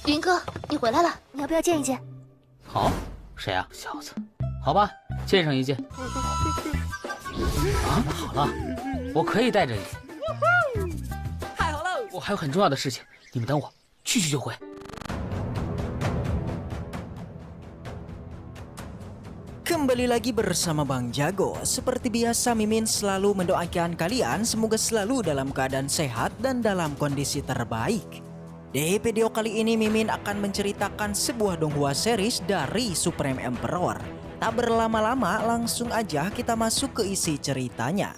云哥，你回来了，你要不要见一见？好，谁啊？小子，好吧，见上一见。啊，好了，我可以带着你。太好了，我还有很重要的事情，你们等我，去就回。Kembali lagi bersama Bang Jago. Seperti biasa, Mimin selalu mendoakan kalian semoga selalu dalam keadaan sehat dan dalam kondisi terbaik. Di video kali ini Mimin akan menceritakan sebuah donghua series dari Supreme Emperor. Tak berlama-lama, langsung aja kita masuk ke isi ceritanya.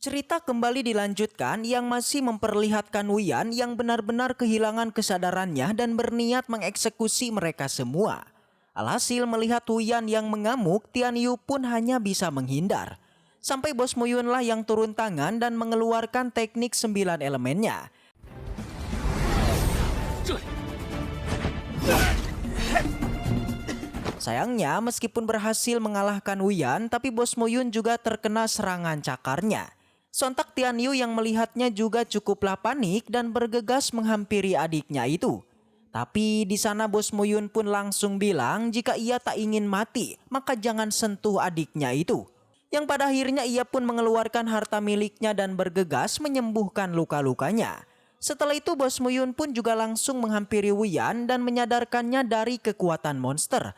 Cerita kembali dilanjutkan yang masih memperlihatkan Wuyan yang benar-benar kehilangan kesadarannya dan berniat mengeksekusi mereka semua. Alhasil melihat Wuyan yang mengamuk, Tian Yu pun hanya bisa menghindar. Sampai Bos Muyun lah yang turun tangan dan mengeluarkan teknik 9 elemennya. Sayangnya meskipun berhasil mengalahkan Wuyan, tapi Bos Muyun juga terkena serangan cakarnya. Sontak Tian Yu yang melihatnya juga cukuplah panik dan bergegas menghampiri adiknya itu. Tapi di sana Bos Muyun pun langsung bilang jika ia tak ingin mati, maka jangan sentuh adiknya itu. Yang pada akhirnya ia pun mengeluarkan harta miliknya dan bergegas menyembuhkan luka-lukanya. Setelah itu Bos Muyun pun juga langsung menghampiri Wuyan dan menyadarkannya dari kekuatan monster.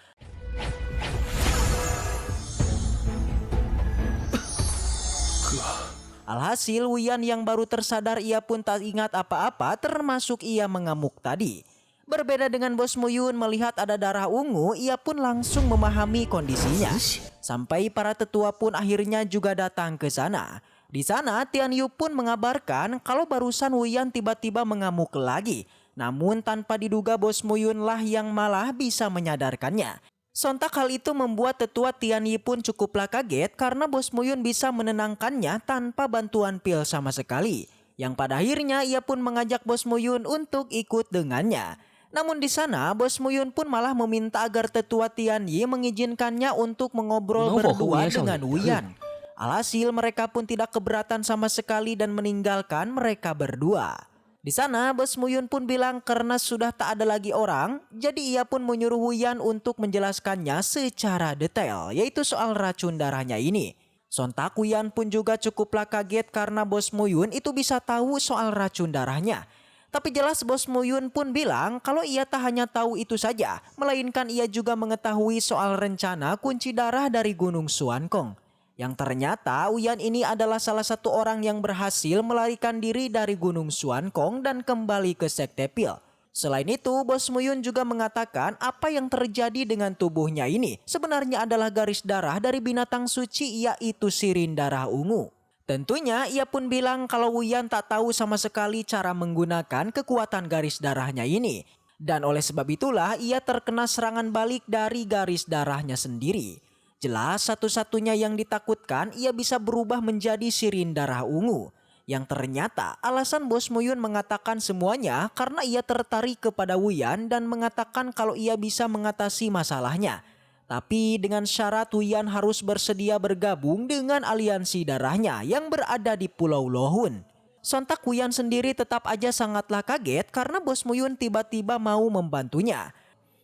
Alhasil Wuyan yang baru tersadar ia pun tak ingat apa-apa termasuk ia mengamuk tadi. Berbeda dengan Bos Muyun melihat ada darah ungu, ia pun langsung memahami kondisinya. Sampai para tetua pun akhirnya juga datang ke sana. Di sana Tian Yu pun mengabarkan kalau barusan Wuyan tiba-tiba mengamuk lagi. Namun tanpa diduga Bos Muyun lah yang malah bisa menyadarkannya. Sontak hal itu membuat tetua Tian Yi pun cukuplah kaget karena Bos Muyun bisa menenangkannya tanpa bantuan pil sama sekali. Yang pada akhirnya ia pun mengajak Bos Muyun untuk ikut dengannya. Namun di sana Bos Muyun pun malah meminta agar tetua Tian Yi mengizinkannya untuk mengobrol berdua dengan Wuyan. Alhasil mereka pun tidak keberatan sama sekali dan meninggalkan mereka berdua. Di sana Bos Muyun pun bilang karena sudah tak ada lagi orang, jadi ia pun menyuruh Wuyan untuk menjelaskannya secara detail, yaitu soal racun darahnya ini. Sontak Wuyan pun juga cukuplah kaget karena Bos Muyun itu bisa tahu soal racun darahnya. Tapi jelas Bos Muyun pun bilang kalau ia tak hanya tahu itu saja, melainkan ia juga mengetahui soal rencana kunci darah dari Gunung Xuankong. Yang ternyata Wuyan ini adalah salah satu orang yang berhasil melarikan diri dari Gunung Xuankong dan kembali ke Sekte Pil. Selain itu, Bos Muyun juga mengatakan apa yang terjadi dengan tubuhnya ini sebenarnya adalah garis darah dari binatang suci, yaitu sirine darah ungu. Tentunya ia pun bilang kalau Wuyan tak tahu sama sekali cara menggunakan kekuatan garis darahnya ini. Dan oleh sebab itulah ia terkena serangan balik dari garis darahnya sendiri. Jelas satu-satunya yang ditakutkan ia bisa berubah menjadi sirine darah ungu. Yang ternyata alasan Bos Muyun mengatakan semuanya karena ia tertarik kepada Wuyan dan mengatakan kalau ia bisa mengatasi masalahnya. Tapi dengan syarat Wuyan harus bersedia bergabung dengan aliansi darahnya yang berada di Pulau Lohun. Sontak Wuyan sendiri tetap aja sangatlah kaget karena Bos Muyun tiba-tiba mau membantunya.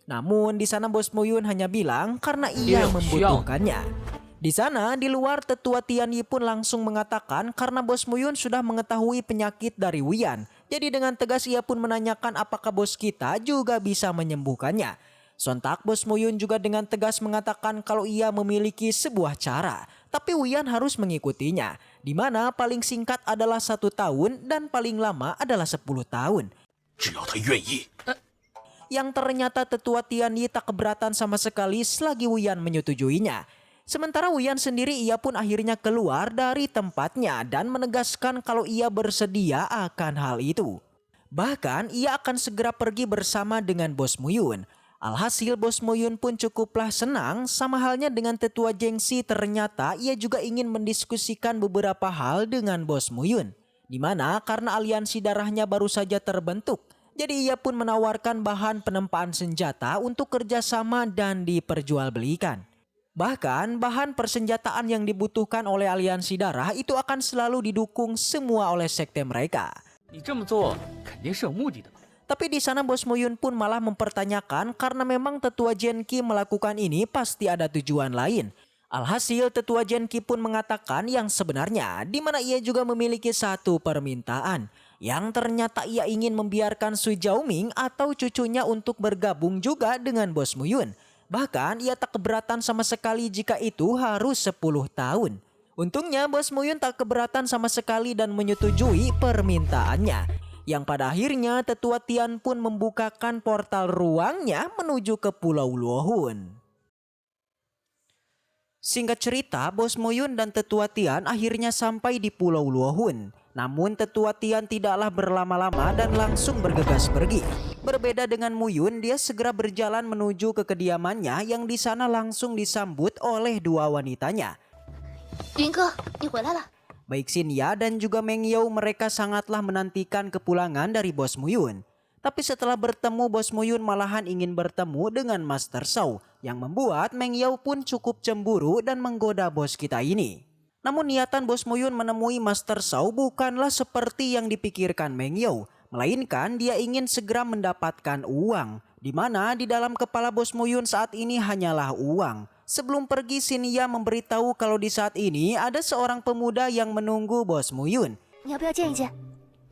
Namun di sana Bos Muyun hanya bilang karena ia membutuhkannya. Di sana di luar tetua Tian Yi pun langsung mengatakan karena Bos Muyun sudah mengetahui penyakit dari Wuyan. Jadi dengan tegas ia pun menanyakan apakah bos kita juga bisa menyembuhkannya. Sontak Bos Muyun juga dengan tegas mengatakan kalau ia memiliki sebuah cara. Tapi Wuyan harus mengikutinya. Di mana paling singkat adalah 1 tahun dan paling lama adalah 10 tahun. Yang ternyata tetua Tian Yi tak keberatan sama sekali selagi Wuyan menyetujuinya. Sementara Wuyan sendiri ia pun akhirnya keluar dari tempatnya dan menegaskan kalau ia bersedia akan hal itu. Bahkan ia akan segera pergi bersama dengan Bos Muyun. Alhasil Bos Muyun pun cukuplah senang, sama halnya dengan tetua Jengsi ternyata ia juga ingin mendiskusikan beberapa hal dengan Bos Muyun. Dimana karena aliansi darahnya baru saja terbentuk. Jadi ia pun menawarkan bahan penempaan senjata untuk kerjasama dan diperjualbelikan. Bahkan bahan persenjataan yang dibutuhkan oleh aliansi darah itu akan selalu didukung semua oleh sekte mereka. 你这么做肯定是有目的的吧？ Tapi di sana Bos Muyun pun malah mempertanyakan karena memang tetua Genki melakukan ini pasti ada tujuan lain. Alhasil tetua Genki pun mengatakan yang sebenarnya di mana ia juga memiliki satu permintaan. Yang ternyata ia ingin membiarkan Sui Jiaoming atau cucunya untuk bergabung juga dengan Bos Muyun. Bahkan ia tak keberatan sama sekali jika itu harus 10 tahun. Untungnya Bos Muyun tak keberatan sama sekali dan menyetujui permintaannya. Yang pada akhirnya tetua Tian pun membukakan portal ruangnya menuju ke Pulau Luohun. Singkat cerita, Bos Muyun dan tetua Tian akhirnya sampai di Pulau Luohun. Namun tetua Tian tidaklah berlama-lama dan langsung bergegas pergi. Berbeda dengan Muyun, dia segera berjalan menuju ke kediamannya yang di sana langsung disambut oleh dua wanitanya. 云哥，你回来了。 Baik Xinya dan juga Meng Yao mereka sangatlah menantikan kepulangan dari Bos Muyun. Tapi setelah bertemu, Bos Muyun malahan ingin bertemu dengan Master Shao, yang membuat Meng Yao pun cukup cemburu dan menggoda bos kita ini. Namun niatan Bos Muyun menemui Master Shao bukanlah seperti yang dipikirkan Meng Yao, melainkan dia ingin segera mendapatkan uang, di mana di dalam kepala Bos Muyun saat ini hanyalah uang. Sebelum pergi, Xinya memberitahu kalau di saat ini ada seorang pemuda yang menunggu Bos Muyun. 你要不要见一见？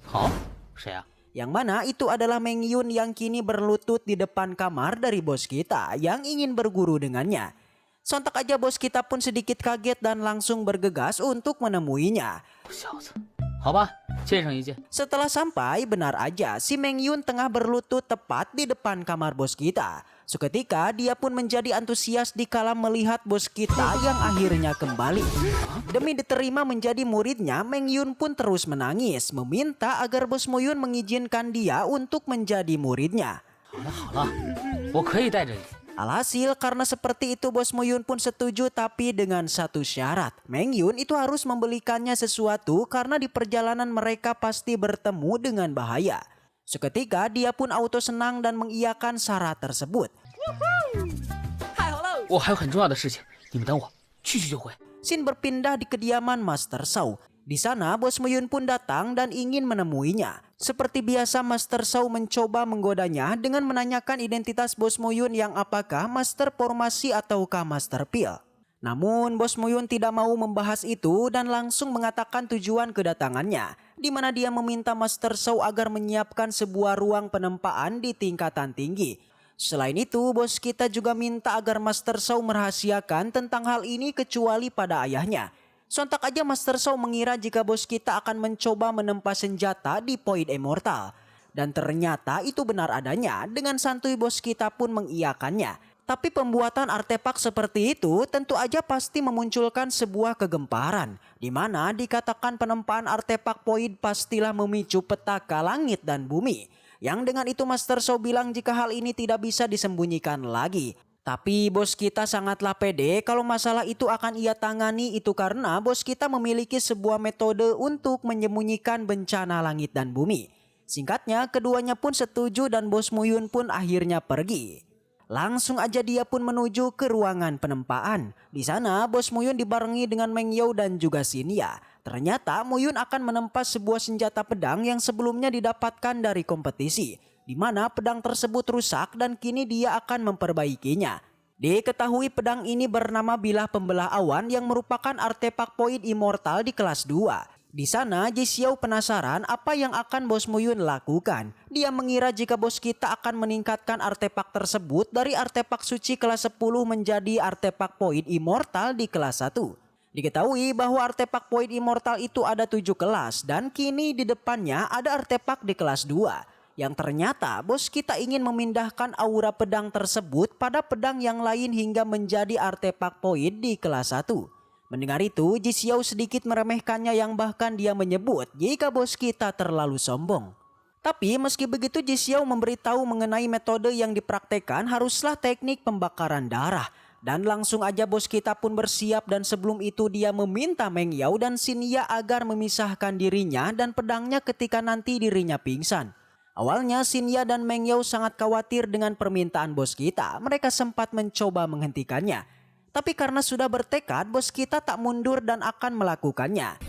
好，谁啊？ Yang mana itu adalah Meng Yun yang kini berlutut di depan kamar dari bos kita yang ingin berguru dengannya. Sontak aja bos kita pun sedikit kaget dan langsung bergegas untuk menemuinya. 小子，好吧，见上一见。 Setelah sampai, benar aja si Meng Yun tengah berlutut tepat di depan kamar bos kita. Seketika dia pun menjadi antusias dikala melihat bos kita yang akhirnya kembali. Demi diterima menjadi muridnya, Meng Yun pun terus menangis, meminta agar Bos Muyun mengizinkan dia untuk menjadi muridnya. 好了好了，我可以带着你。 Alhasil karena seperti itu Bos Muyun pun setuju, tapi dengan satu syarat. Meng Yun itu harus membelikannya sesuatu karena di perjalanan mereka pasti bertemu dengan bahaya. Seketika dia pun auto senang dan mengiyakan syarat tersebut. 我还有很重要的事情，你们等我，去就回。 Sin berpindah di kediaman Master Shao. Di sana Bos Muyun pun datang dan ingin menemuinya. Seperti biasa Master Shao mencoba menggodanya dengan menanyakan identitas Bos Muyun yang apakah Master Formasi ataukah Master Pil. Namun Bos Muyun tidak mau membahas itu dan langsung mengatakan tujuan kedatangannya, di mana dia meminta Master Shao agar menyiapkan sebuah ruang penempaan di tingkatan tinggi. Selain itu, bos kita juga minta agar Master Shao merahasiakan tentang hal ini kecuali pada ayahnya. Sontak aja Master Shao mengira jika bos kita akan mencoba menempa senjata di poin immortal. Dan ternyata itu benar adanya, dengan santuy bos kita pun mengiyakannya. Tapi pembuatan artefak seperti itu tentu aja pasti memunculkan sebuah kegemparan, di mana dikatakan penempaan artefak poin pastilah memicu petaka langit dan bumi. Yang dengan itu Master Shao bilang jika hal ini tidak bisa disembunyikan lagi. Tapi bos kita sangatlah pede kalau masalah itu akan ia tangani, itu karena bos kita memiliki sebuah metode untuk menyembunyikan bencana langit dan bumi. Singkatnya keduanya pun setuju dan Bos Muyun pun akhirnya pergi. Langsung aja dia pun menuju ke ruangan penempaan. Di sana Bos Muyun dibarengi dengan Meng Yao dan juga Xinya. Ternyata Muyun akan menempa sebuah senjata pedang yang sebelumnya didapatkan dari kompetisi, di mana pedang tersebut rusak dan kini dia akan memperbaikinya. Diketahui pedang ini bernama Bilah Pembelah Awan yang merupakan artefak poin immortal di kelas 2. Di sana Ji Xiao penasaran apa yang akan Bos Muyun lakukan. Dia mengira jika bos kita akan meningkatkan artefak tersebut dari artefak suci kelas 10 menjadi artefak poin immortal di kelas 1. Diketahui bahwa artefak poin immortal itu ada 7 kelas dan kini di depannya ada artefak di kelas 2. Yang ternyata bos kita ingin memindahkan aura pedang tersebut pada pedang yang lain hingga menjadi artefak poin di kelas 1. Mendengar itu, Ji Xiao sedikit meremehkannya yang bahkan dia menyebut jika bos kita terlalu sombong. Tapi meski begitu Ji Xiao memberitahu mengenai metode yang dipraktekkan haruslah teknik pembakaran darah. Dan langsung aja bos kita pun bersiap dan sebelum itu dia meminta Meng Yao dan Xinya agar memisahkan dirinya dan pedangnya ketika nanti dirinya pingsan. Awalnya Xinya dan Meng Yao sangat khawatir dengan permintaan bos kita. Mereka sempat mencoba menghentikannya. Tapi karena sudah bertekad, bos kita tak mundur dan akan melakukannya.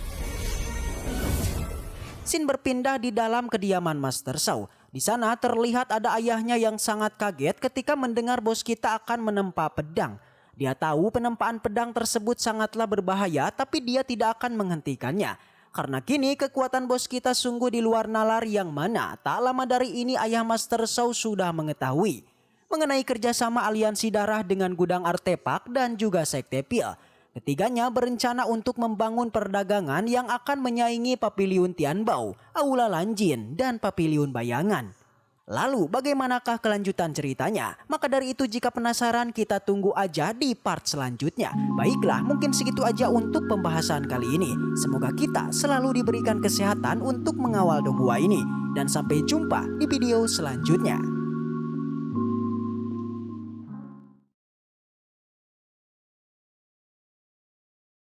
Scene berpindah di dalam kediaman Master Shao. Di sana terlihat ada ayahnya yang sangat kaget ketika mendengar bos kita akan menempa pedang. Dia tahu penempaan pedang tersebut sangatlah berbahaya, tapi dia tidak akan menghentikannya. Karena kini kekuatan bos kita sungguh di luar nalar, yang mana tak lama dari ini ayah Master Shao sudah mengetahui mengenai kerjasama aliansi darah dengan gudang artefak dan juga sekte pil. Ketiganya berencana untuk membangun perdagangan yang akan menyaingi Papiliun Tianbao, Aula Lanjin, dan Papiliun Bayangan. Lalu bagaimanakah kelanjutan ceritanya? Maka dari itu jika penasaran, kita tunggu aja di part selanjutnya. Baiklah, mungkin segitu aja untuk pembahasan kali ini. Semoga kita selalu diberikan kesehatan untuk mengawal Donghua ini. Dan sampai jumpa di video selanjutnya.